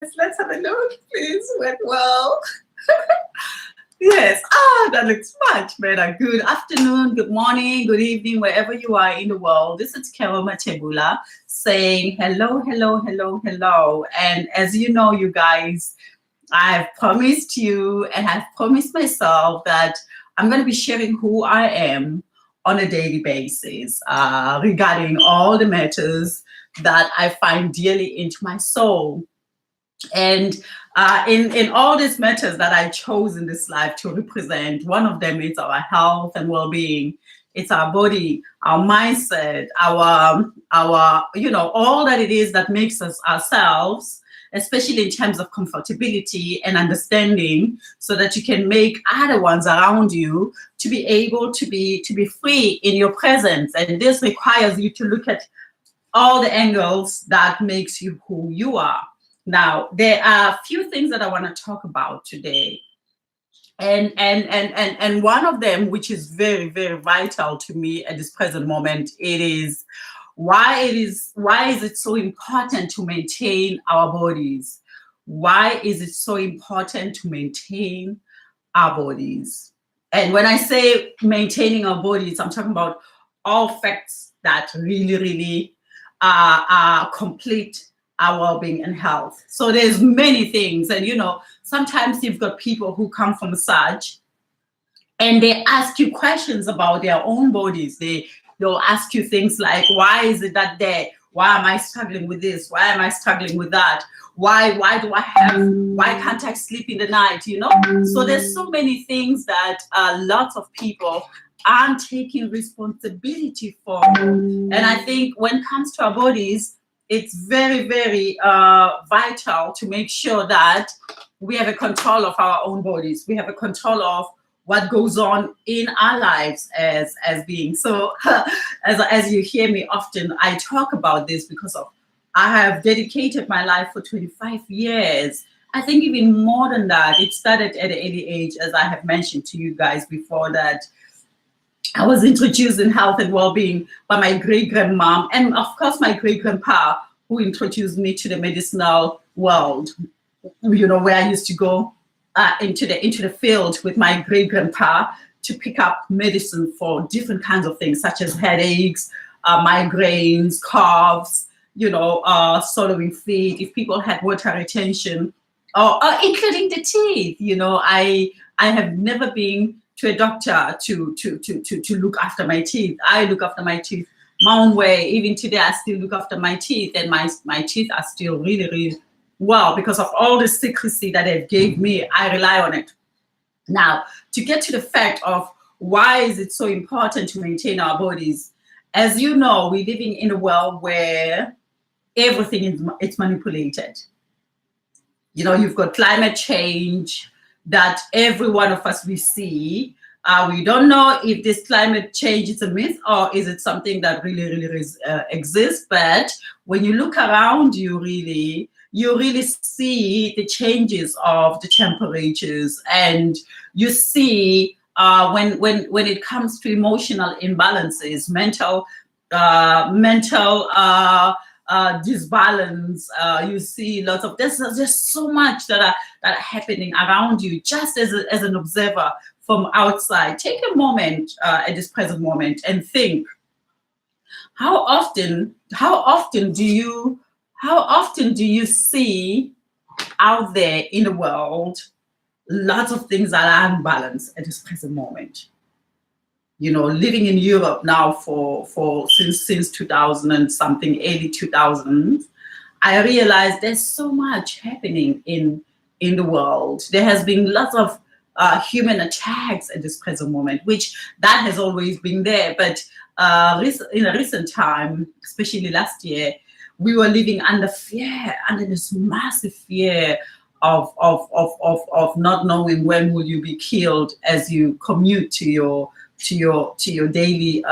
Let's have a look, please. Went well. Yes. That looks much better. Good afternoon, good morning, good evening, wherever you are in the world. This is Carol Matebula saying hello, hello, hello, hello. And as you know, you guys, I've promised you and I've promised myself that I'm going to be sharing who I am on a daily basis regarding all the matters that I find dearly into my soul. And in all these matters that I chose in this life to represent, one of them is our health and well-being. It's our body, our mindset, our all that it is that makes us ourselves, especially in terms of comfortability and understanding, so that you can make other ones around you to be able to be free in your presence. And this requires you to look at all the angles that makes you who you are. Now, there are a few things that I want to talk about today. And one of them, which is very, very vital to me at this present moment, why is it so important to maintain our bodies? Why is it so important to maintain our bodies? And when I say maintaining our bodies, I'm talking about all facts that really, really complete our well-being and health. So there's many things, and sometimes you've got people who come from massage and they ask you questions about their own bodies. They'll ask you things like, why is it that day? Why am I struggling with this? Why am I struggling with that? Why can't I sleep in the night? So there's so many things that lots of people aren't taking responsibility for. And I think when it comes to our bodies, it's very, very vital to make sure that we have a control of our own bodies. We have a control of what goes on in our lives as beings. So as you hear me often, I talk about this because I have dedicated my life for 25 years. I think even more than that. It started at an early age, as I have mentioned to you guys before, that I was introduced in health and well-being by my great-grandmom and, of course, my great-grandpa, who introduced me to the medicinal world, where I used to go into the field with my great-grandpa to pick up medicine for different kinds of things, such as headaches, migraines, coughs, swallowing feet, if people had water retention, or including the teeth. I have never been to a doctor to look after my teeth. I look after my teeth my own way. Even today, I still look after my teeth, and my teeth are still really, really well because of all the secrecy that they gave me. I rely on it. Now, to get to the fact of why is it so important to maintain our bodies, as you know, we're living in a world where everything is manipulated. You've got climate change that every one of us we see. We don't know if this climate change is a myth or is it something that really, really exists. But when you look around you, you really see the changes of the temperatures, and you see when it comes to emotional imbalances, mental disbalance. You see lots of there's so much that are happening around you, just as an observer from outside. Take a moment at this present moment and think, how often do you see out there in the world lots of things that are unbalanced at this present moment? Living in Europe now since 2000 and something, early 2000s, I realized there's so much happening in the world. There has been lots of human attacks at this present moment, which that has always been there. But in a recent time, especially last year, we were living under this massive fear of not knowing when will you be killed as you commute to your daily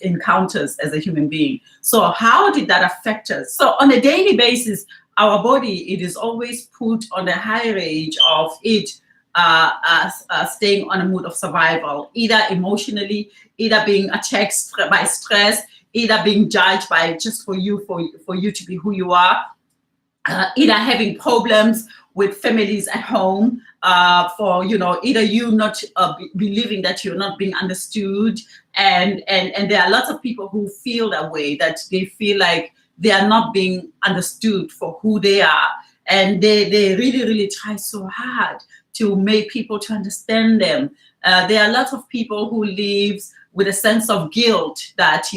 encounters as a human being. So how did that affect us? So on a daily basis, our body, it is always put on a high range of it staying on a mood of survival, either emotionally, either being attacked by stress, either being judged by just for you to be who you are. either having problems with families at home, for either you not believing that you're not being understood, and there are lots of people who feel that way, that they feel like they are not being understood for who they are, and they really really try so hard to make people to understand them. There are lots of people who live with a sense of guilt that,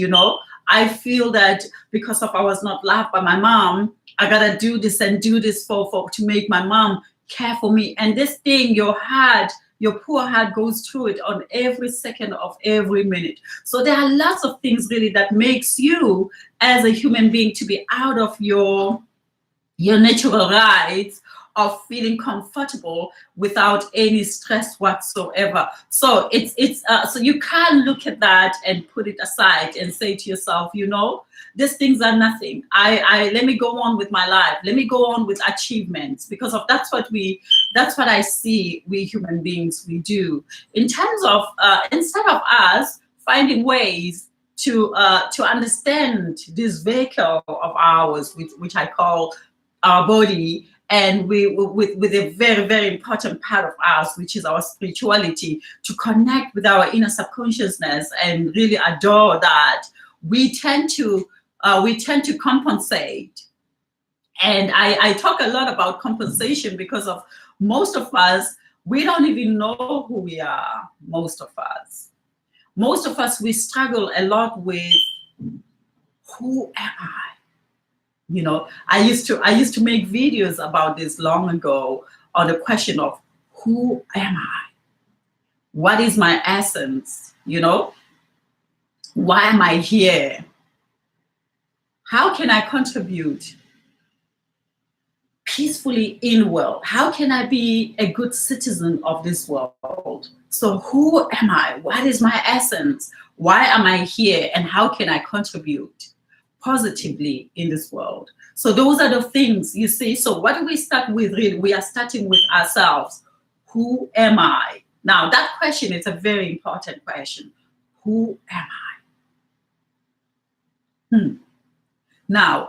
I feel that because of I was not loved by my mom, I gotta do this and do this for to make my mom care for me. And this thing, your poor heart goes through it on every second of every minute. So there are lots of things really that makes you as a human being to be out of your natural rights of feeling comfortable without any stress whatsoever. So so you can't look at that and put it aside and say to yourself, these things are nothing. I let me go on with my life. Let me go on with achievements, because that's what I see we human beings we do, in terms of instead of us finding ways to understand this vehicle of ours, which I call our body, and with a very very important part of us, which is our spirituality, to connect with our inner subconsciousness and really adore that, we tend to compensate. And I talk a lot about compensation because of most of us, we don't even know who we are. Most of us, we struggle a lot with, who am I? I used to make videos about this long ago on the question of, who am I? What is my essence? Why am I here? How can I contribute peacefully in the world? How can I be a good citizen of this world? So who am I? What is my essence? Why am I here? And how can I contribute positively in this world? So those are the things, you see. So what do we start with? Really, we are starting with ourselves. Who am I? Now that question is a very important question. Who am I? Now,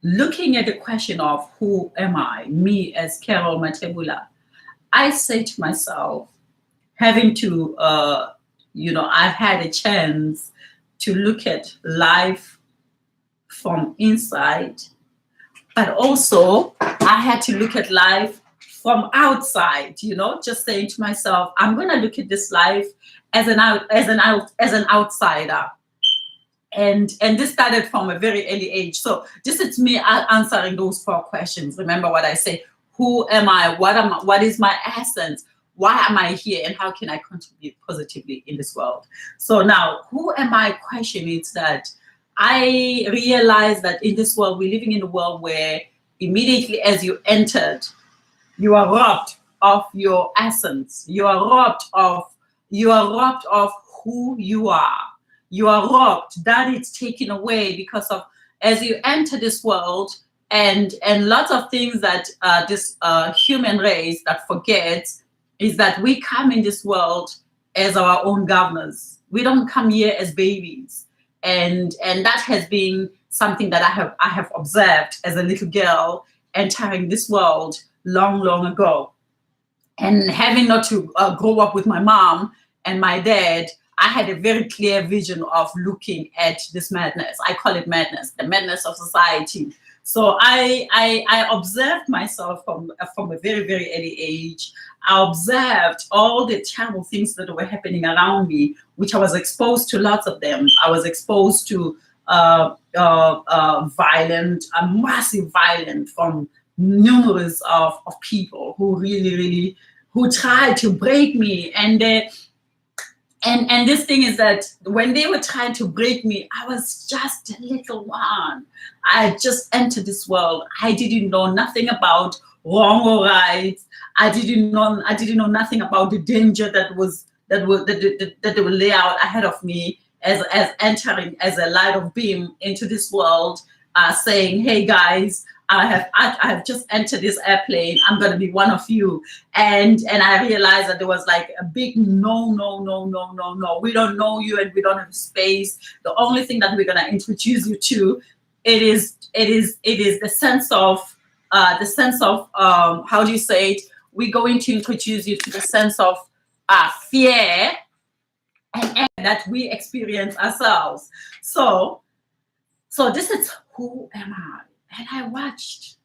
looking at the question of who am I, me as Carol Matebula, I say to myself, having to I've had a chance to look at life from inside, but also I had to look at life from outside, just saying to myself, I'm going to look at this life as an outsider. And this started from a very early age. So this is me answering those 4 questions. Remember what I say: who am I? What is my essence? Why am I here? And how can I contribute positively in this world? So now, who am I question is that I realize that in this world, we're living in a world where immediately as you entered, you are robbed of your essence. You are robbed of who you are. You are robbed. That is taken away because of, as you enter this world, and lots of things that this human race that forgets is that we come in this world as our own governors. We don't come here as babies. And that has been something that I have observed as a little girl entering this world long ago, and having not to grow up with my mom and my dad. I had a very clear vision of looking at this madness. I call it madness, the madness of society. So I observed myself from a very very early age. I observed all the terrible things that were happening around me, which I was exposed to lots of them. I was exposed to massive violence from numerous of people who really who tried to break me. And this thing is that when they were trying to break me, I was just a little one. I just entered this world. I didn't know nothing about wrong or right. I didn't know nothing about the danger that they will lay out ahead of me as entering as a light of beam into this world, saying, "Hey guys, I have just entered this airplane. I'm going to be one of you." And I realized that there was like a big no. We don't know you and we don't have space. The only thing that we're going to introduce you to, it is the sense of the sense of, how do you say it? We're going to introduce you to the sense of fear and that we experience ourselves. So this is who am I? And I watched.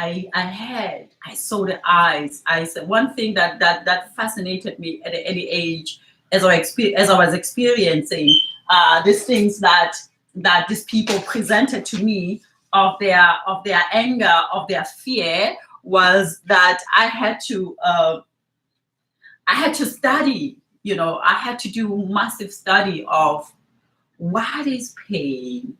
I heard, I saw the eyes. I said one thing that fascinated me at an early age as I was experiencing these things that these people presented to me of their anger, of their fear, was that I had to study. You know, I had to do massive study of what is pain,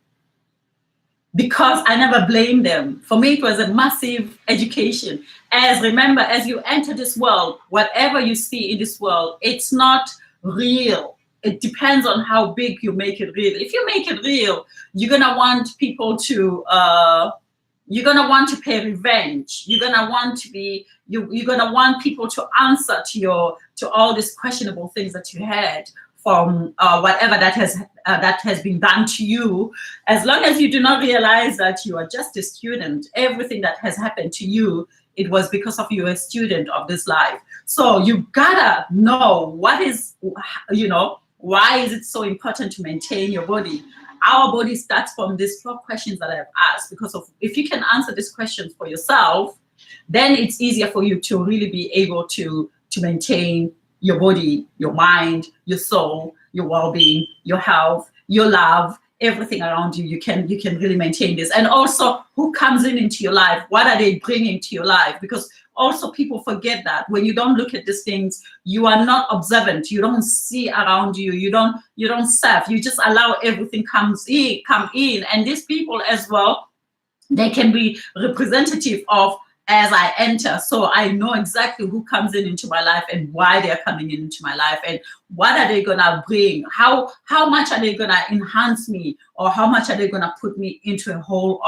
because I never blamed them. For me, it was a massive education. Remember, as you enter this world, whatever you see in this world, it's not real. It depends on how big you make it real. If you make it real, you're gonna want people to you're gonna want to pay revenge. You're gonna want to be you're gonna want people to answer to all these questionable things that you had from whatever that has been done to you. As long as you do not realize that you are just a student, everything that has happened to you, it was because of you're a student of this life. So you gotta know what is, why is it so important to maintain your body? Our body starts from these 4 questions that I've asked, because if you can answer these questions for yourself, then it's easier for you to really be able to maintain your body, your mind, your soul, your well-being, your health, your love, everything around you. You can really maintain this. And also, who comes into your life? What are they bringing to your life? Because also people forget that when you don't look at these things, you are not observant. You don't see around you. You don't serve. You just allow everything come in. And these people as well, they can be representative of as I enter. So I know exactly who comes into my life and why they're coming into my life and what are they gonna bring, how much are they gonna enhance me, or how much are they gonna put me into a hole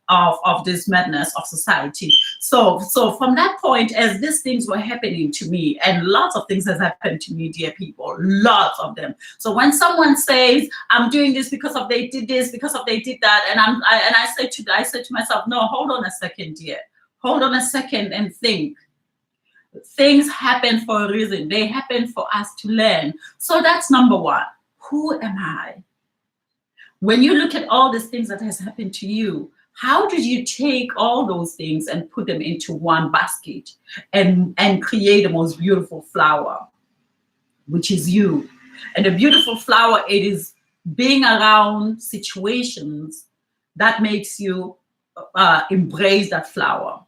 of this madness of society. So from that point, as these things were happening to me, and lots of things has happened to me, dear people, lots of them. So when someone says I'm doing this because of they did this, because of they did that, and I said to myself, no, hold on a second, dear. Hold on a second and think. Things happen for a reason. They happen for us to learn. So that's number 1. Who am I? When you look at all these things that has happened to you, how did you take all those things and put them into one basket and create the most beautiful flower, which is you? And the beautiful flower, it is being around situations that makes you embrace that flower.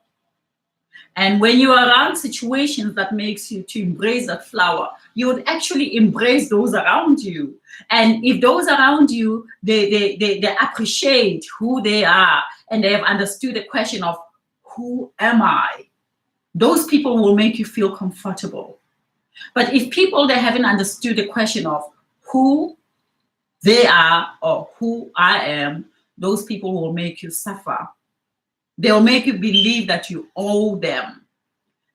And when you are around situations that makes you to embrace that flower, you would actually embrace those around you. And if those around you, they appreciate who they are and they have understood the question of who am I, those people will make you feel comfortable. But if people, they haven't understood the question of who they are or who I am, those people will make you suffer. They'll make you believe that you owe them.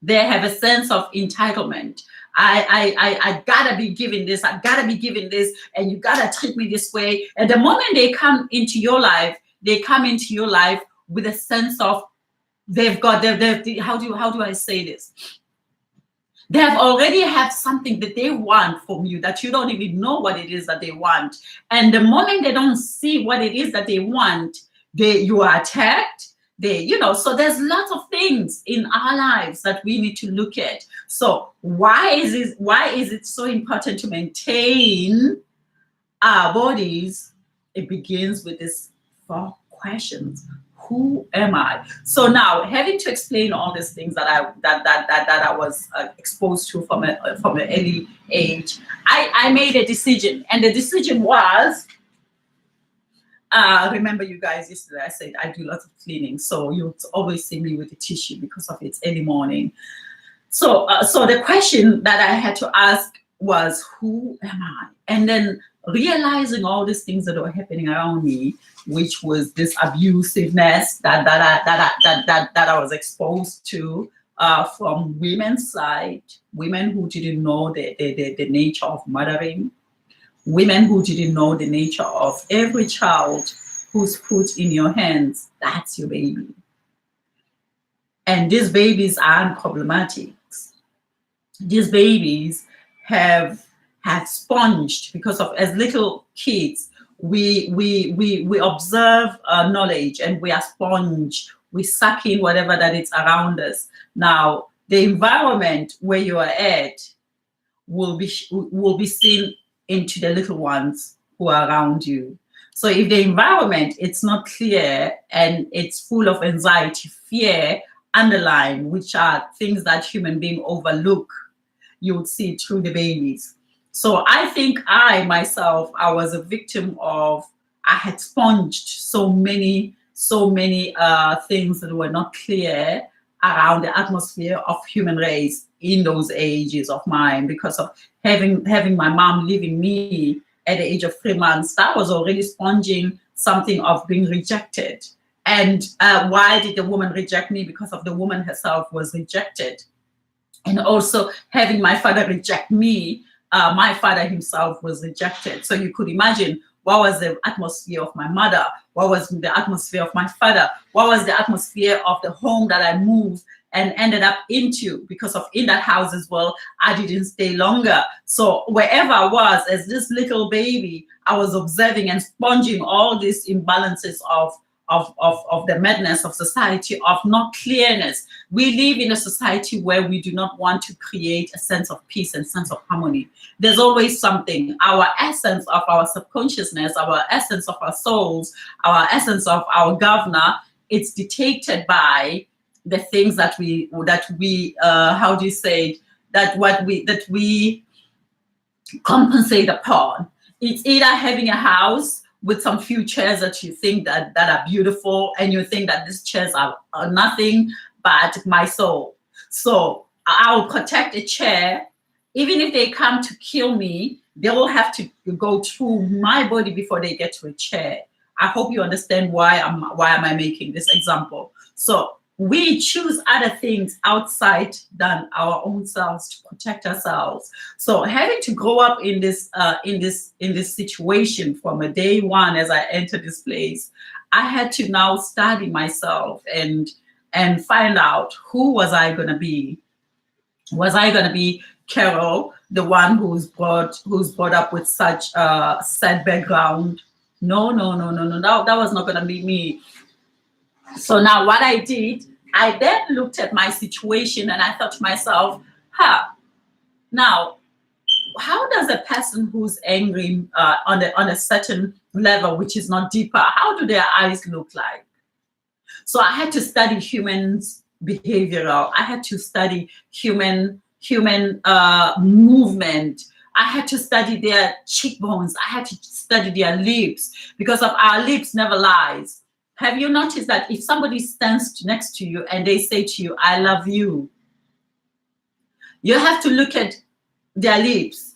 They have a sense of entitlement. I gotta be given this, I gotta be given this, and you gotta treat me this way. And the moment they come into your life, they come into your life with a sense of how do I say this? They have already have something that they want from you that you don't even know what it is that they want. And the moment they don't see what it is that they want, you are attacked. So there's lots of things in our lives that we need to look at. So why is it so important to maintain our bodies? It begins with these 4 questions. Who am I? So now, having to explain all these things that I was exposed to from an early age, I made a decision, and the decision was. Remember, you guys, yesterday I said I do lots of cleaning, so you'll always see me with a tissue because of it's early morning. So the question that I had to ask was, who am I? And then realizing all these things that were happening around me, which was this abusiveness that I was exposed to from women's side, women who didn't know the nature of mothering, women who didn't know the nature of every child who's put in your hands, that's your baby. And these babies aren't problematic. These babies have sponged, because of, as little kids, we observe knowledge, and we are sponge. We suck in whatever that is around us. Now, the environment where you are at will be seen into the little ones who are around you. So if the environment it's not clear and it's full of anxiety, fear, underlying, which are things that human beings overlook, you would see it through the babies. So I think I myself, I was a victim of, I had sponged so many things that were not clear around the atmosphere of human race in those ages of mine, because of having my mom leaving me at the age of 3 months. That was already sponging something of being rejected. And why did the woman reject me? Because of the woman herself was rejected. And also having my father reject me, my father himself was rejected. So you could imagine what was the atmosphere of my mother, what was the atmosphere of my father, what was the atmosphere of the home that I moved and ended up into, because of in that house as well, I didn't stay longer. So wherever I was as this little baby, I was observing and sponging all these imbalances of the madness of society, of not clearness. We live in a society where we do not want to create a sense of peace and sense of harmony. There's always something. Our essence of our subconsciousness, our essence of our souls, our essence of our governor, it's dictated by the things that we how do you say it? that we compensate upon. It's either having a house with some few chairs that you think that are beautiful, and you think that these chairs are nothing but my soul. So I will protect a chair. Even if they come to kill me, they will have to go through my body before they get to a chair. I hope you understand why am I making this example. So we choose other things outside than our own selves to protect ourselves. So having to grow up in this situation from a day one, as I entered this place, I had to now study myself and find out who was I going to be. Was I going to be Carol, the one who's brought up with such a sad background? No. That was not going to be me. So now what I did, I then looked at my situation and I thought to myself, now, how does a person who's angry on a certain level, which is not deeper, how do their eyes look like? So I had to study humans' behavioral. I had to study human movement. I had to study their cheekbones. I had to study their lips, because of our lips never lies. Have you noticed that if somebody stands next to you and they say to you, I love you, you have to look at their lips,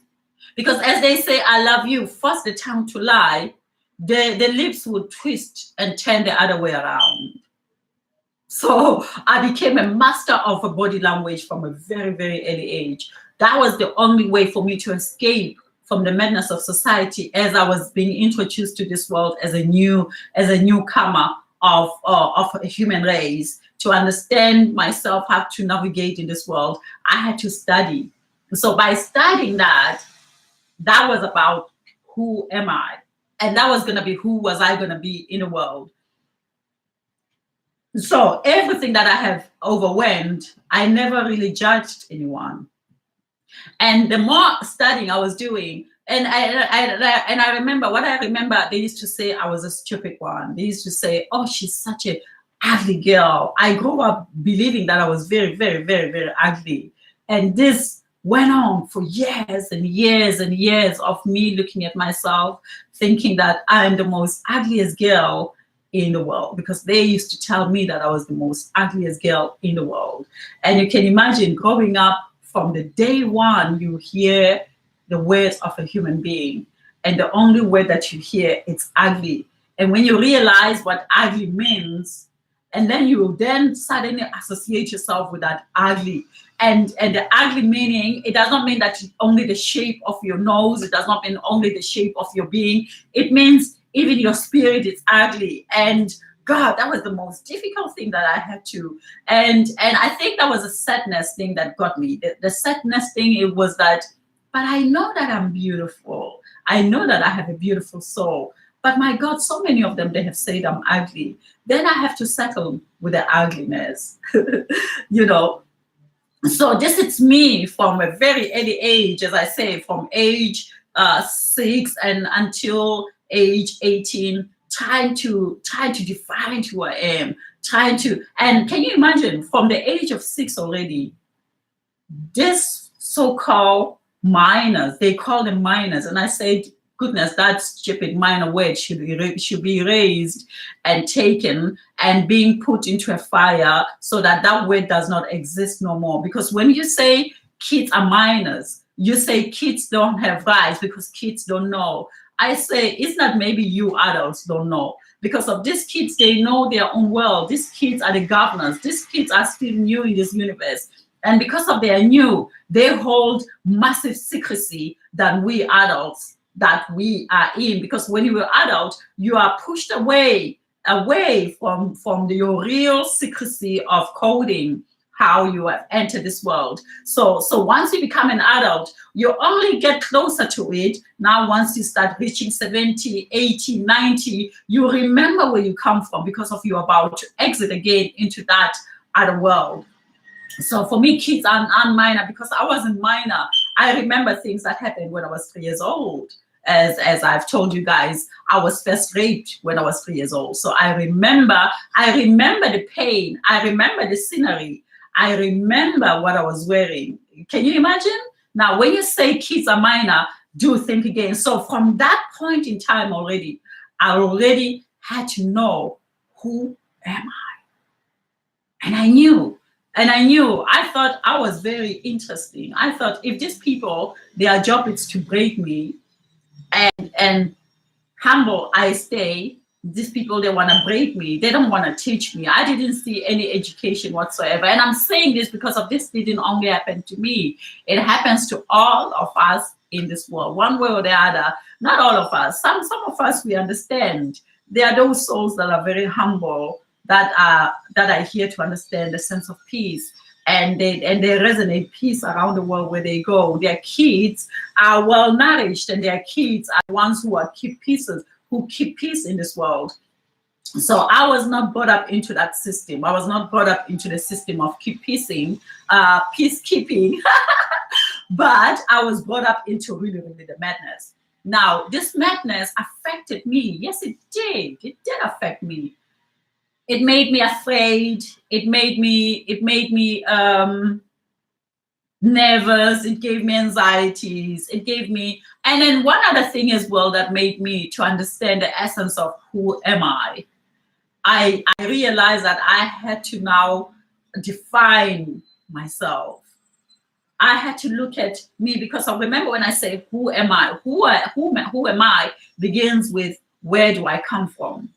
because as they say, I love you, force the tongue to lie, the lips would twist and turn the other way around. So I became a master of a body language from a very, very early age. That was the only way for me to escape from the madness of society, as I was being introduced to this world as a newcomer of a human race. To understand myself, how to navigate in this world, I had to study. So by studying that was about who am I, and that was going to be who was I going to be in the world. So everything that I have overwhelmed, I never really judged anyone. And the more studying I was doing, and I remember what I remember, they used to say I was a stupid one. They used to say, oh, she's such a ugly girl. I grew up believing that I was very, very, very, very ugly. And this went on for years and years and years of me looking at myself, thinking that I'm the most ugliest girl in the world, because they used to tell me that I was the most ugliest girl in the world. And you can imagine growing up, from the day one, you hear the words of a human being, and the only word that you hear, it's ugly. And when you realize what ugly means, and then you then suddenly associate yourself with that ugly. And the ugly meaning, it does not mean that only the shape of your nose, it does not mean only the shape of your being. It means even your spirit is ugly. And God, that was the most difficult thing that I had to, and I think that was a sadness thing that got me. The sadness thing, it was that, but I know that I'm beautiful. I know that I have a beautiful soul. But my God, so many of them, they have said I'm ugly. Then I have to settle with the ugliness, you know. So this is me from a very early age, as I say, from age 6 and until age 18, trying to define who I am, trying to, and can you imagine from the age of 6 already, this so-called minors, they call them minors, and I said, goodness, that stupid minor word should be erased and taken and being put into a fire so that that word does not exist no more. Because when you say kids are minors, you say kids don't have rights because kids don't know. I say, it's not maybe you adults don't know. Because of these kids, they know their own world. These kids are the governors. These kids are still new in this universe. And because of their new, they hold massive secrecy than we adults that we are in. Because when you are adult, you are pushed away from your real secrecy of coding how you have entered this world. So once you become an adult, you only get closer to it. Now, once you start reaching 70, 80, 90, you remember where you come from because of you're about to exit again into that other world. So for me, kids are minor because I wasn't minor. I remember things that happened when I was 3 years old. As I've told you guys, I was first raped when I was 3 years old. So I remember the pain. I remember the scenery. I remember what I was wearing. Can you imagine? Now, when you say kids are minor, do think again. So from that point in time already, I already had to know, who am I? And I knew. I thought I was very interesting. I thought if these people, their job is to break me, and humble I stay, these people, they want to break me. They don't want to teach me. I didn't see any education whatsoever. And I'm saying this because of this didn't only happen to me. It happens to all of us in this world, one way or the other. Not all of us. Some of us, we understand. There are those souls that are very humble, that are here to understand the sense of peace. And they resonate peace around the world where they go. Their kids are well nourished, and their kids are ones who keep peace in this world. So I was not brought up into that system. I was not brought up into the system of peacekeeping, but I was brought up into really, really the madness. Now, this madness affected me. Yes, it did. It did affect me. It made me afraid. It made me nervous. It gave me anxieties. It gave me, and then one other thing as well that made me to understand the essence of who am I. I realized that I had to now define myself. I had to look at me, because I remember when I say who am I, who am I begins with, where do I come from?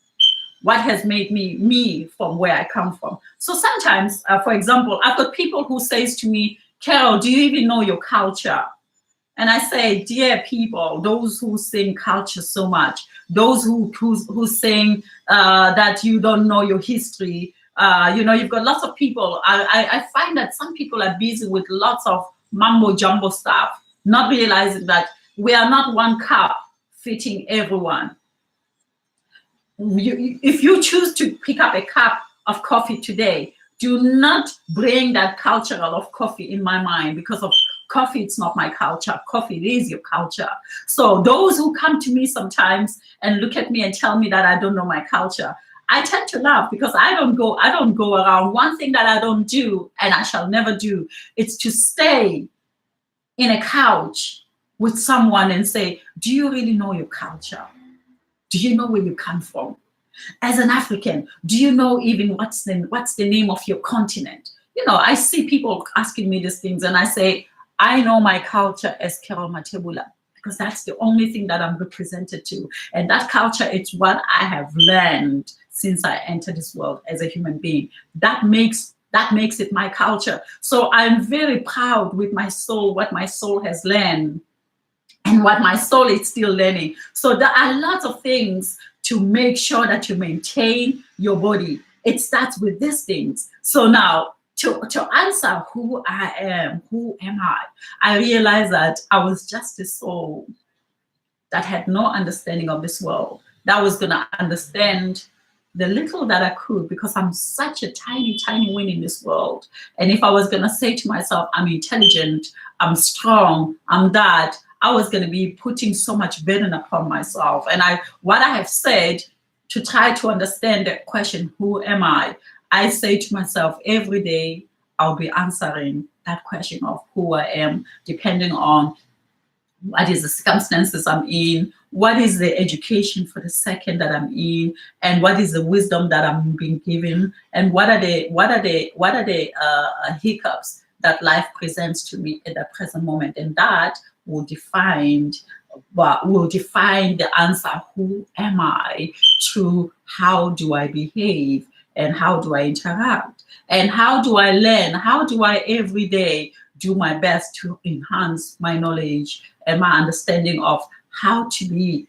What has made me from where I come from? So sometimes, for example, I've got people who says to me, Carol, do you even know your culture? And I say, dear people, those who sing culture so much, those who sing that you don't know your history, you've got lots of people. I find that some people are busy with lots of mumbo jumbo stuff, not realizing that we are not one cup fitting everyone. If you choose to pick up a cup of coffee today, do not bring that culture of coffee in my mind, because of coffee, it's not my culture. Coffee is your culture. So those who come to me sometimes and look at me and tell me that I don't know my culture, I tend to laugh, because I don't go around. One thing that I don't do, and I shall never do, it's to stay in a couch with someone and say, do you really know your culture? Do you know where you come from? As an African, do you know even what's the name of your continent? I see people asking me these things, and I say, I know my culture as Carol Matebula, because that's the only thing that I'm represented to. And that culture, it's what I have learned since I entered this world as a human being. That makes it my culture. So I'm very proud with my soul, what my soul has learned, and what my soul is still learning. So there are lots of things to make sure that you maintain your body. It starts with these things. So now, to answer who I am, who am I realized that I was just a soul that had no understanding of this world, that was going to understand the little that I could, because I'm such a tiny, tiny win in this world. And if I was going to say to myself, I'm intelligent, I'm strong, I'm that, I was going to be putting so much burden upon myself. And what I have said to try to understand that question, who am I say to myself every day, I'll be answering that question of who I am, depending on what is the circumstances I'm in, what is the education for the second that I'm in, and what is the wisdom that I'm being given, and what are the hiccups that life presents to me at that present moment, and that will define the answer, who am I, to how do I behave, and how do I interact, and how do I learn, how do I every day do my best to enhance my knowledge and my understanding of how to be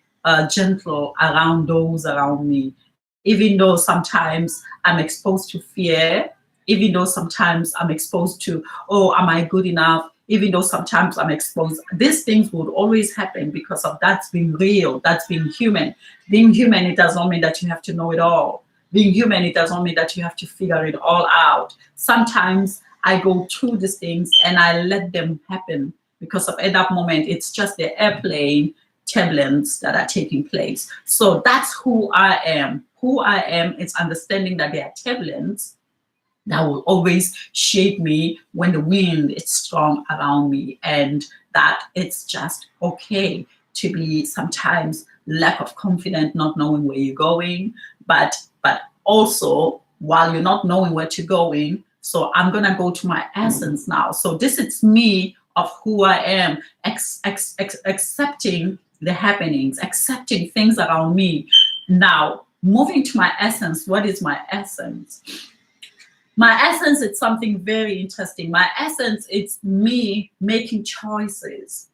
gentle around those around me, even though sometimes I'm exposed to fear, even though sometimes I'm exposed to, oh, am I good enough? Even though sometimes I'm exposed, these things would always happen because of that's being real, that's being human. Being human, it does not mean that you have to know it all. Being human, it does not mean that you have to figure it all out. Sometimes I go through these things and I let them happen because of at that moment, it's just the airplane turbulence that are taking place. So that's who I am. Who I am is understanding that there are turbulence that will always shape me when the wind is strong around me, and that it's just okay to be sometimes lack of confidence, not knowing where you're going, but also while you're not knowing where you're going. So I'm gonna go to my essence now. So this is me of who I am, accepting the happenings, accepting things around me. Now, moving to my essence, what is my essence? My essence is something very interesting. My essence, it's me making choices.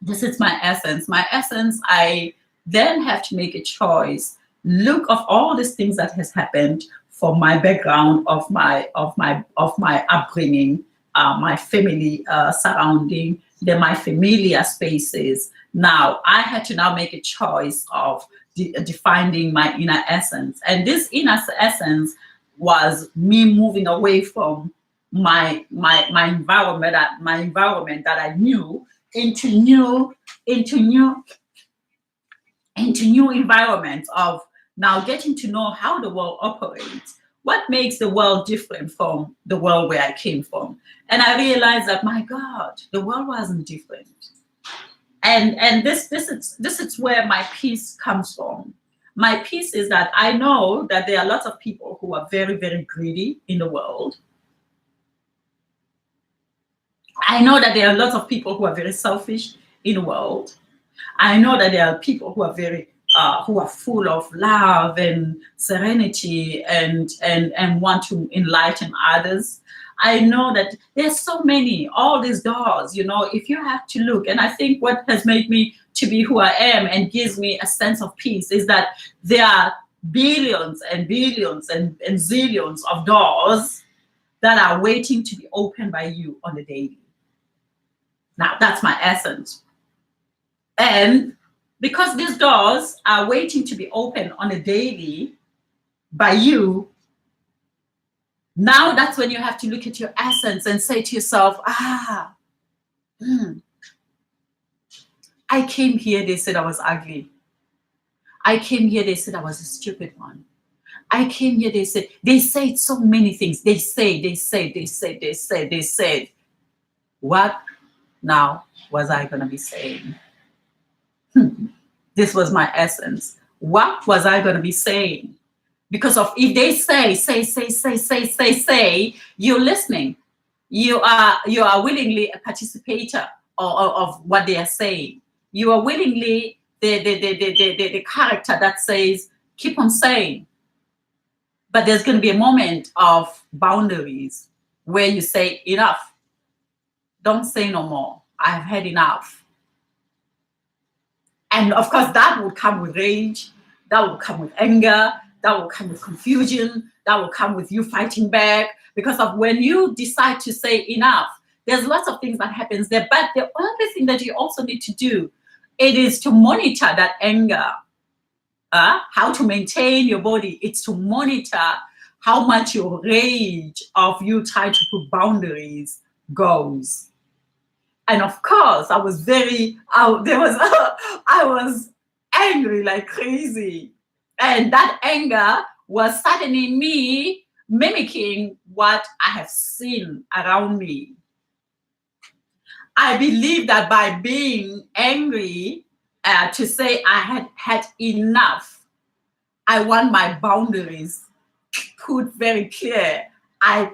This is my essence. My essence, I then have to make a choice. Look of all these things that has happened from my background, of my upbringing, my family surrounding, then my familiar spaces. Now I had to now make a choice of defining my inner essence, and this inner essence was me moving away from my environment, that I knew, into new environments of now getting to know how the world operates, what makes the world different from the world where I came from. And I realized that, my God, the world wasn't different. And this is where my peace comes from. My peace is that I know that there are lots of people who are very, very greedy in the world. I know that there are lots of people who are very selfish in the world. I know that there are people who are very who are full of love and serenity and want to enlighten others. I know that there's so many, all these doors, if you have to look. And I think what has made me to be who I am and gives me a sense of peace is that there are billions and billions and zillions of doors that are waiting to be opened by you on a daily. Now, that's my essence. And because these doors are waiting to be opened on a daily by you, now that's when you have to look at your essence and say to yourself, I came here, they said I was ugly. I came here, they said I was a stupid one. I came here, they said so many things. They said. What now was I going to be saying? This was my essence. What was I going to be saying? Because of if they say, you're listening. You are willingly a participator of what they are saying. You are willingly the character that says, keep on saying. But there's going to be a moment of boundaries where you say, enough. Don't say no more. I've had enough. And of course, that would come with rage. that will come with anger, that will come with confusion, that will come with you fighting back. Because of when you decide to say enough, there's lots of things that happens there. But the other thing that you also need to do, it is to monitor that anger. How to maintain your body. It's to monitor how much your rage of you trying to put boundaries goes. And of course, I was I was angry like crazy. And that anger was suddenly me mimicking what I have seen around me. I believe that by being angry, to say I had had enough, I want my boundaries put very clear. I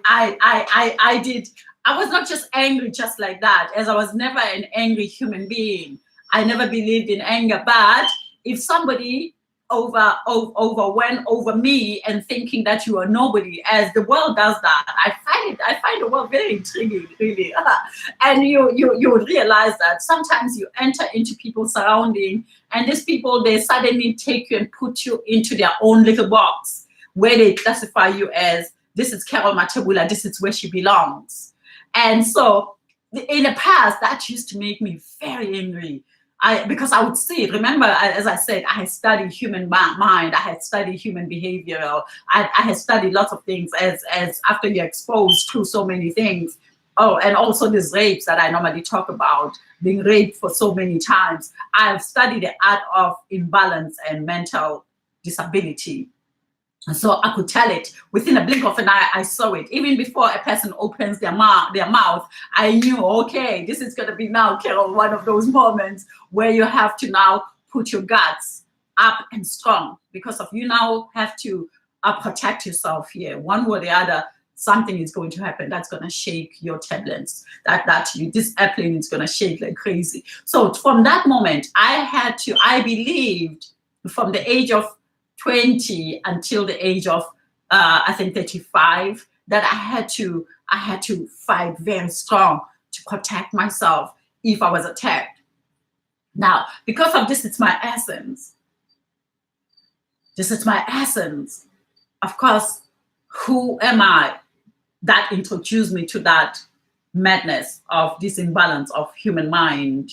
was not just angry just like that, as I was never an angry human being. I never believed in anger. But if somebody went over me and thinking that you are nobody, as the world does that, I find the world very intriguing, really. And you would realize that sometimes you enter into people's surrounding, and these people, they suddenly take you and put you into their own little box where they classify you as, this is Carol Matebula, this is where she belongs. And so in the past, that used to make me very angry. Because I would see it. Remember, as I said, I had studied human mind, I had studied human behavior, I had studied lots of things as after you're exposed to so many things. Oh, and also these rapes that I normally talk about, being raped for so many times. I've studied the art of imbalance and mental disability. And so I could tell it within a blink of an eye. I saw it even before a person opens their mouth. I knew, okay, this is going to be now, Carol, one of those moments where you have to now put your guts up and strong, because of you now have to protect yourself here. One way or the other, something is going to happen that's going to shake your turbulence. This airplane is going to shake like crazy. So from that moment, I believed from the age of 20 until the age of I think 35, that I had to fight very strong to protect myself if I was attacked. Now, because of this, it's my essence. This is my essence. Of course, who am I? That introduced me to that madness of this imbalance of human mind.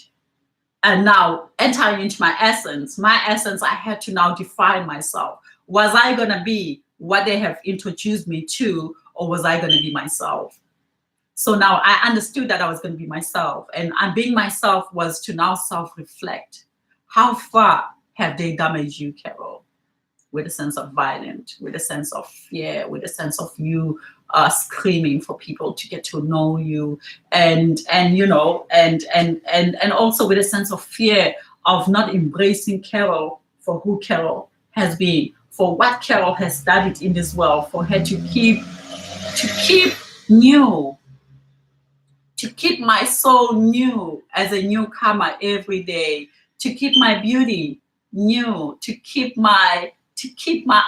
And now entering into my essence, I had to now define myself. Was I going to be what they have introduced me to, or was I going to be myself? So now I understood that I was going to be myself. And being myself was to now self-reflect. How far have they damaged you, Carol? With a sense of violence, with a sense of fear, with a sense of you screaming for people to get to know you, and also with a sense of fear of not embracing Carol for who Carol has been, for what Carol has studied in this world, for her to keep new, to keep my soul new as a newcomer every day, to keep my beauty new, to keep my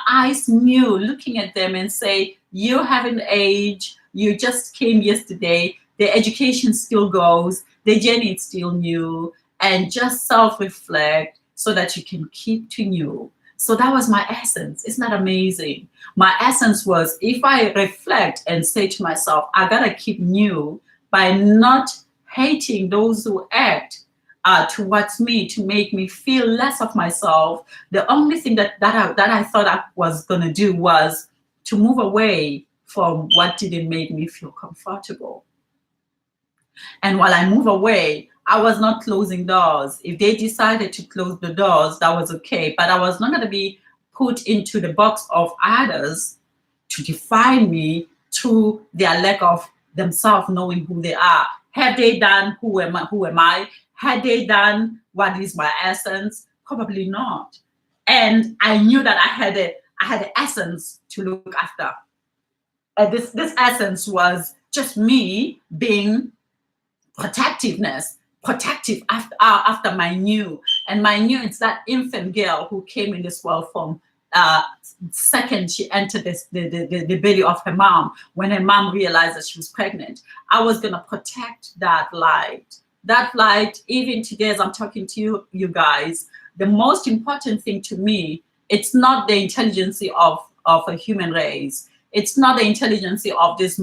eyes new, looking at them and say, you haven't aged, you just came yesterday, the education still goes, the journey is still new, and just self-reflect so that you can keep to new. So that was my essence. Isn't that amazing? My essence was, if I reflect and say to myself, I gotta keep new by not hating those who act towards me to make me feel less of myself. The only thing that I thought I was going to do was to move away from what didn't make me feel comfortable. And while I move away, I was not closing doors. If they decided to close the doors, that was okay. But I was not going to be put into the box of others to define me through their lack of themselves knowing who they are. Have they done who am I? Had they done what is my essence? Probably not. And I knew that I had an essence to look after. And this essence was just me being protective after my new. And my new, it's that infant girl who came in this world from second she entered the belly of her mom, when her mom realized that she was pregnant. I was going to protect that light. That light, even today as I'm talking to you guys, the most important thing to me It's not the intelligence of a human race. It's not the intelligence of this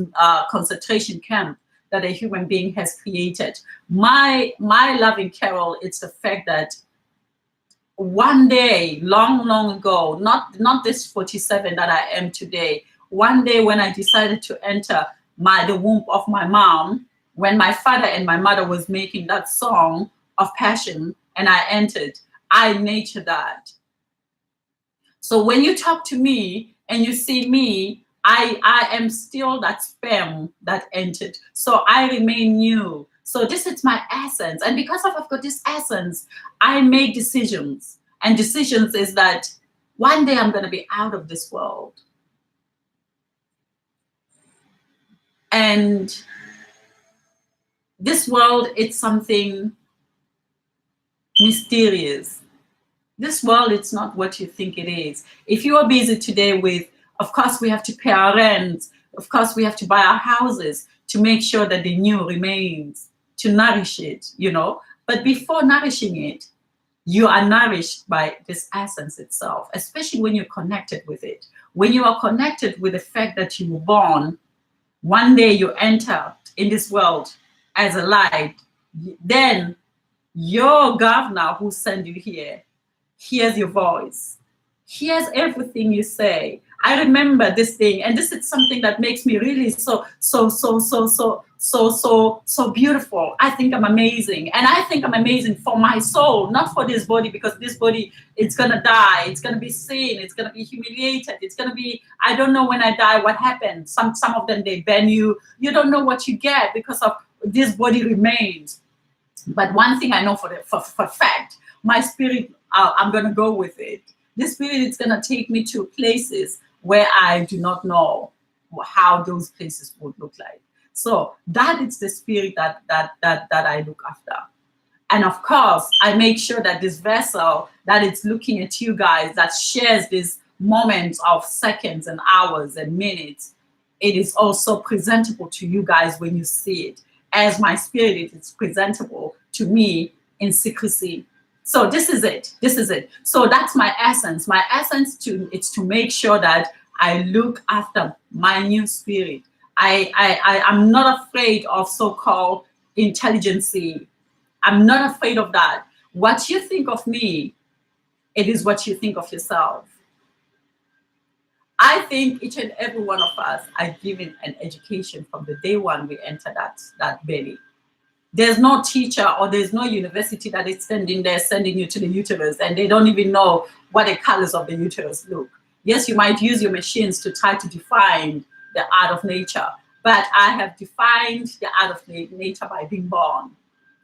concentration camp that a human being has created. My loving Carol, it's the fact that one day, long ago, not this 47 that I am today, one day when I decided to enter the womb of my mom, when my father and my mother was making that song of passion, and I entered, I nurtured that. So when you talk to me and you see me, I am still that sperm that entered. So I remain new. So this is my essence. And because I've got this essence, I make decisions. And decisions is that one day I'm going to be out of this world. And this world, it's something mysterious. This world, it's not what you think it is. If you are busy today with, of course, we have to pay our rent. Of course, we have to buy our houses to make sure that the new remains, to nourish it, you know. But before nourishing it, you are nourished by this essence itself, especially when you're connected with it. When you are connected with the fact that you were born, one day you enter in this world as a light, then your governor who sent you here hears your voice, hears everything you say. I remember this thing, and this is something that makes me really so beautiful. I think I'm amazing, and I think I'm amazing for my soul, not for this body, because this body, it's gonna die, it's gonna be seen, it's gonna be humiliated, it's gonna be, I don't know when I die what happens. Some of them, they ban you. You don't know what you get because of this body remains. But one thing I know for fact, my spirit, I'm going to go with it. This spirit is going to take me to places where I do not know how those places would look like. So that is the spirit that I look after. And of course, I make sure that this vessel that it's looking at you guys, that shares these moments of seconds and hours and minutes, it is also presentable to you guys when you see it. As my spirit, it is presentable to me in secrecy. So this is it. This is it. So that's my essence. My essence it's to make sure that I look after my new spirit. I'm not afraid of so-called intelligence. I'm not afraid of that. What you think of me, it is what you think of yourself. I think each and every one of us are given an education from the day one we enter that belly. There's no teacher or there's no university that is standing there sending you to the uterus, and they don't even know what the colors of the uterus look. Yes, you might use your machines to try to define the art of nature, but I have defined the art of nature by being born.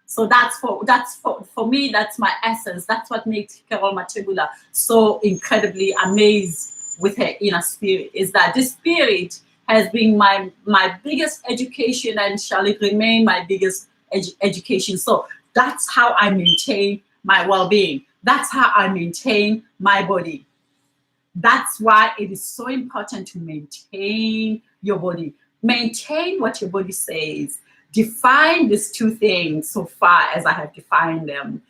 So that's for me, that's my essence. That's what makes Carol Matebula so incredibly amazed with her inner spirit, is that this spirit has been my biggest education and shall it remain my biggest education. So that's how I maintain my well-being. That's how I maintain my body. That's why it is so important to maintain your body. Maintain what your body says. Define these two things so far as I have defined them.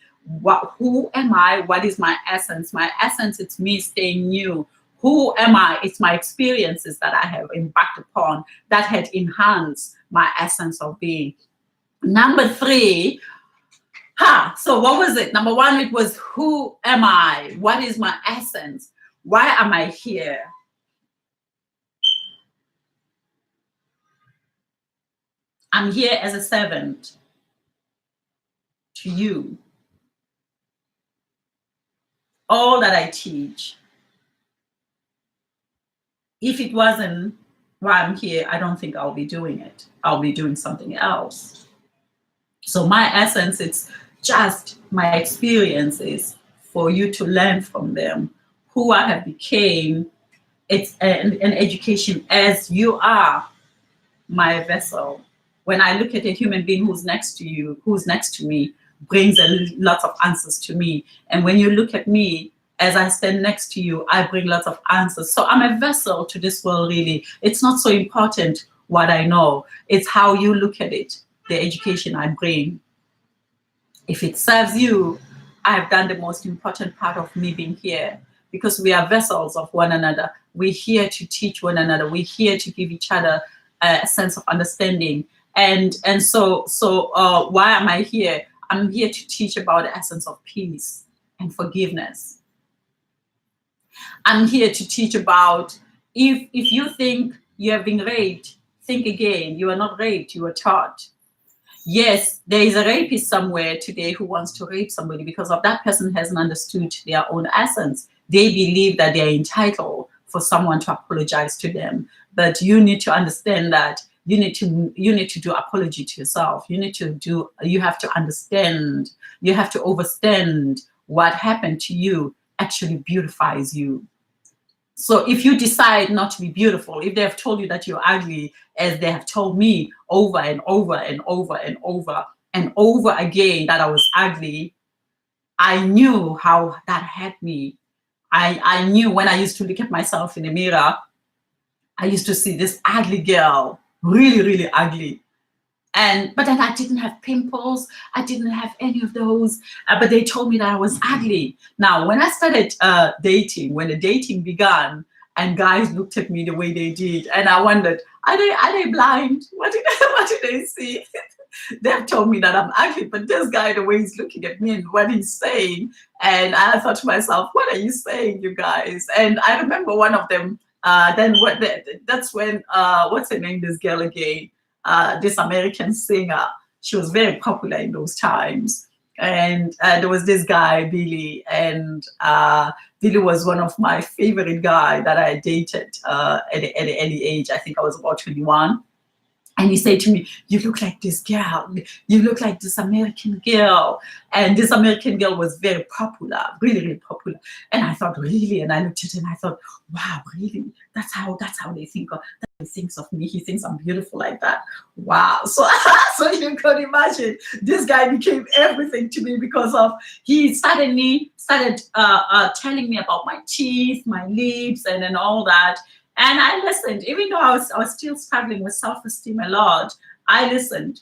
Who am I? What is my essence? My essence, it's me staying new. Who am I? It's my experiences that I have embarked upon that had enhanced my essence of being. Number 3, so what was it? Number 1, it was who am I? What is my essence? Why am I here? I'm here as a servant to you. All that I teach, if it wasn't why I'm here, I don't think I'll be doing it. I'll be doing something else. So my essence, it's just my experiences for you to learn from them. Who I have became, it's an education as you are my vessel. When I look at a human being who's next to you, who's next to me, brings a lot of answers to me. And when you look at me, as I stand next to you, I bring lots of answers. So I'm a vessel to this world, really. It's not so important what I know. It's how you look at it, the education I bring. If it serves you, I've done the most important part of me being here. because we are vessels of one another. We're here to teach one another. We're here to give each other a sense of understanding. And so why am I here? I'm here to teach about the essence of peace and forgiveness. I'm here to teach about, if you think you have been raped, think again. You are not raped, you are taught. Yes, there is a rapist somewhere today who wants to rape somebody because of that person hasn't understood their own essence. They believe that they are entitled for someone to apologize to them. But you need to understand that you need to do apology to yourself. You have to understand, you have to understand what happened to you actually beautifies you. So if you decide not to be beautiful, if they have told you that you're ugly, as they have told me over and over and over and over and over again that I was ugly, I knew how that hurt me. I knew when I used to look at myself in the mirror, I used to see this ugly girl, really, really ugly. But then I didn't have pimples. I didn't have any of those. But they told me that I was ugly. Now, when I started dating, when the dating began, and guys looked at me the way they did, and I wondered, are they blind? What did they see? They've told me that I'm ugly, but this guy, the way he's looking at me and what he's saying, and I thought to myself, what are you saying, you guys? And I remember one of them. That's when what's her name? This girl again. This American singer. She was very popular in those times. And there was this guy, Billy, and Billy was one of my favorite guys that I dated at an early age. I think I was about 21. And he said to me, you look like this girl. You look like this American girl. And this American girl was very popular, really, really popular. And I thought, really? And I looked at it and I thought, wow, really? That's how they think of, that he thinks of me. He thinks I'm beautiful like that. Wow. So you could imagine this guy became everything to me because of, he suddenly started telling me about my teeth, my lips, and then all that. And I listened, even though I was still struggling with self-esteem a lot. I listened,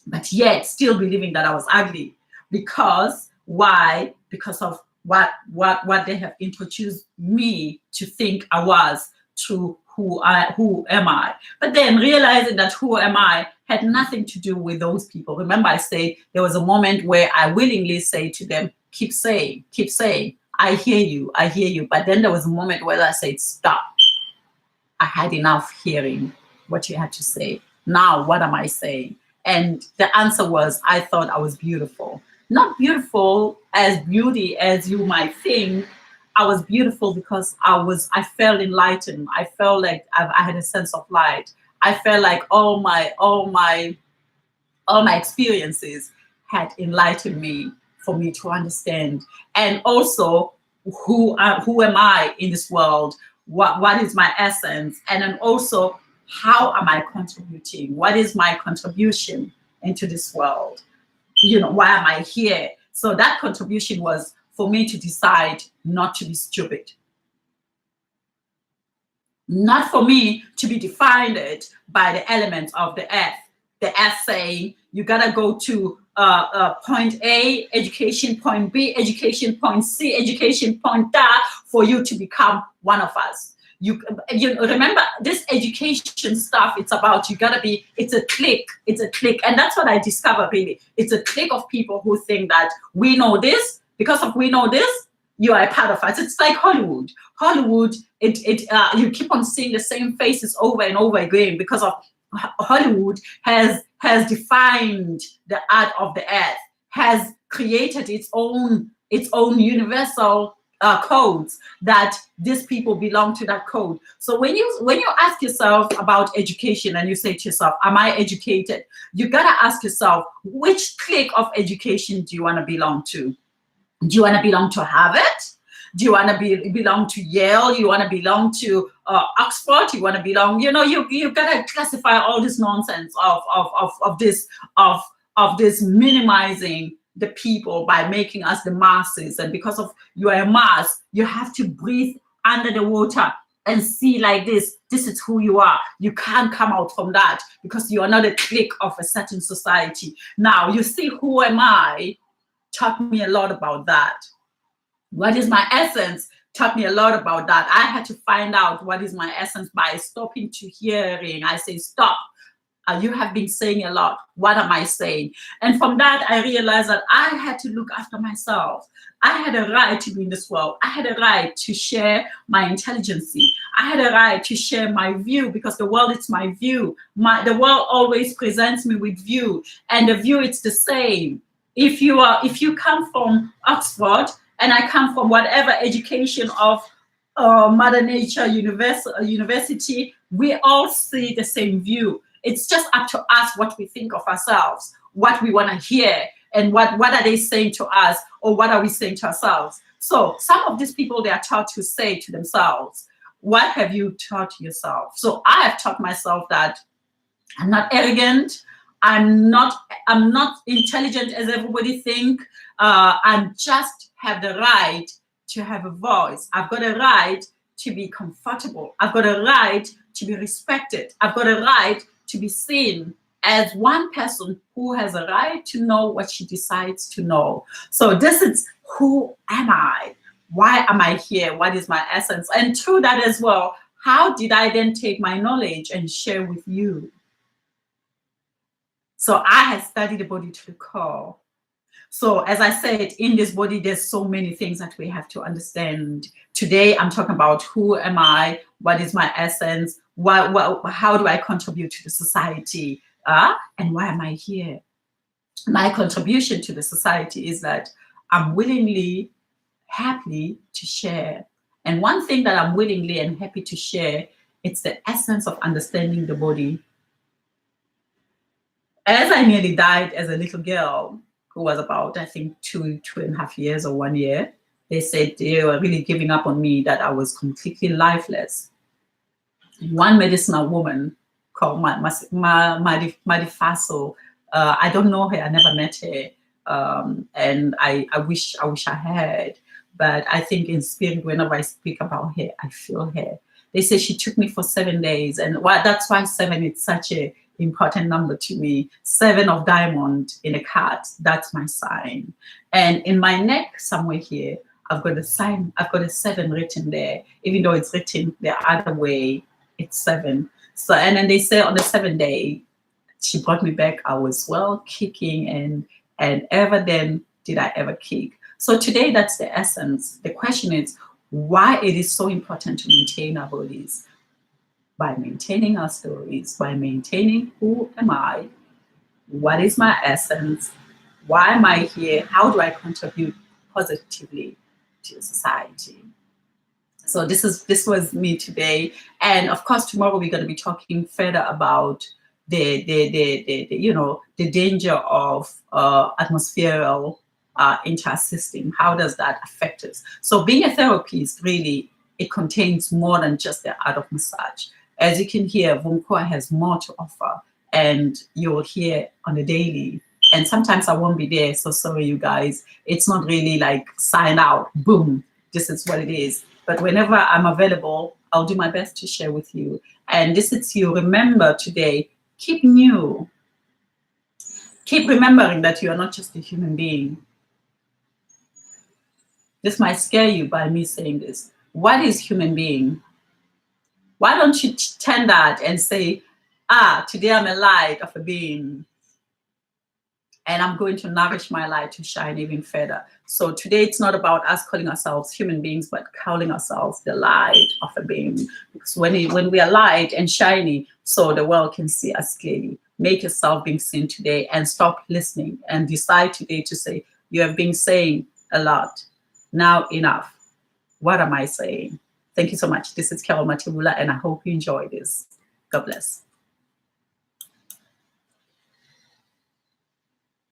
but yet still believing that I was ugly. Because why? Because of what they have introduced me to think I was through who am I. But then realizing that who am I had nothing to do with those people. Remember, I said there was a moment where I willingly say to them, keep saying, I hear you. But then there was a moment where I said, stop. I had enough hearing what you had to say. Now, what am I saying? And the answer was, I thought I was beautiful. Not beautiful as beauty as you might think. I was beautiful because I felt enlightened. I felt like I had a sense of light. I felt like all my experiences had enlightened me for me to understand. And also, who am I in this world? What is my essence? And then also, how am I contributing? What is my contribution into this world? Why am I here? So that contribution was for me to decide not to be stupid. Not for me to be defined by the elements of the earth. The earth saying, you gotta go to point A, education, point B, education, point C, education, point that, for you to become one of us. You remember this education stuff, it's about, it's a clique. And that's what I discovered really. It's a clique of people who think that we know this, because of we know this, you are a part of us. It's like Hollywood. You keep on seeing the same faces over and over again because of Hollywood has defined the art of the earth, has created its own universal codes that these people belong to that code. So when you ask yourself about education and you say to yourself, am I educated? You gotta ask yourself, which clique of education do you want to belong to? Do you want to belong to Harvard? Do you want to belong to Yale? You want to belong to Oxford? You want to belong, you gotta classify all this nonsense of this minimizing the people by making us the masses. And because of you are a mass, you have to breathe under the water and see like this is who you are. You can't come out from that because you are not a clique of a certain society. Now you see, who am I taught me a lot about that. What is my essence taught me a lot about that. I had to find out what is my essence by stopping to hearing. I say, stop. You have been saying a lot. What am I saying? And from that, I realized that I had to look after myself. I had a right to be in this world. I had a right to share my intelligence. I had a right to share my view, because the world is my view. The world always presents me with view, and the view, it's the same. If you come from Oxford and I come from whatever education of Mother Nature University, we all see the same view. It's just up to us what we think of ourselves, what we want to hear, and what are they saying to us, or what are we saying to ourselves. So some of these people, they are taught to say to themselves, what have you taught yourself? So I have taught myself that I'm not arrogant. I'm not intelligent as everybody think. I just have the right to have a voice. I've got a right to be comfortable. I've got a right to be respected. I've got a right to be seen as one person who has a right to know what she decides to know. So this is, who am I? Why am I here? What is my essence? And through that as well, how did I then take my knowledge and share with you? So I have studied the body to the core. So as I said, in this body, there's so many things that we have to understand. Today, I'm talking about who am I? What is my essence? How do I contribute to the society? And why am I here? My contribution to the society is that I'm willingly, happy to share. And one thing that I'm willingly and happy to share, it's the essence of understanding the body. As I nearly died as a little girl, who was about, I think, 2.5 years or 1 year, they said they were really giving up on me, that I was completely lifeless. One medicinal woman called Madifaso, I don't know her, I never met her, and I wish I had, but I think in spirit, whenever I speak about her, I feel her. They say she took me for 7 days, and that's why 7 is such a important number to me. 7 of diamond in a card, that's my sign. And in my neck somewhere here, I've got a sign, I've got a 7 written there, even though it's written the other way, it's 7. So, and then they say on the 7th day, she brought me back. I was well kicking, and ever then did I ever kick. So today, that's the essence. The question is why it is so important to maintain our bodies. By maintaining our stories, by maintaining who am I, what is my essence, why am I here, how do I contribute positively to society. So this was me today, and of course tomorrow we're going to be talking further about the danger of atmospheric intersystem. How does that affect us? So being a therapist, really, it contains more than just the art of massage. As you can hear, Vunkuwa has more to offer, and you'll hear on a daily. And sometimes I won't be there, so sorry, you guys. It's not really like sign out, boom, this is what it is. But whenever I'm available, I'll do my best to share with you. And this is you. Remember today, keep new. Keep remembering that you are not just a human being. This might scare you by me saying this. What is human being? Why don't you turn that and say, today I'm a light of a being, and I'm going to nourish my light to shine even further. So today it's not about us calling ourselves human beings, but calling ourselves the light of a being. Because when we are light and shiny, so the world can see us clearly. Make yourself being seen today, and stop listening, and decide today to say, you have been saying a lot. Now enough. What am I saying? Thank you so much. This is Carol Matibula, and I hope you enjoy this. God bless.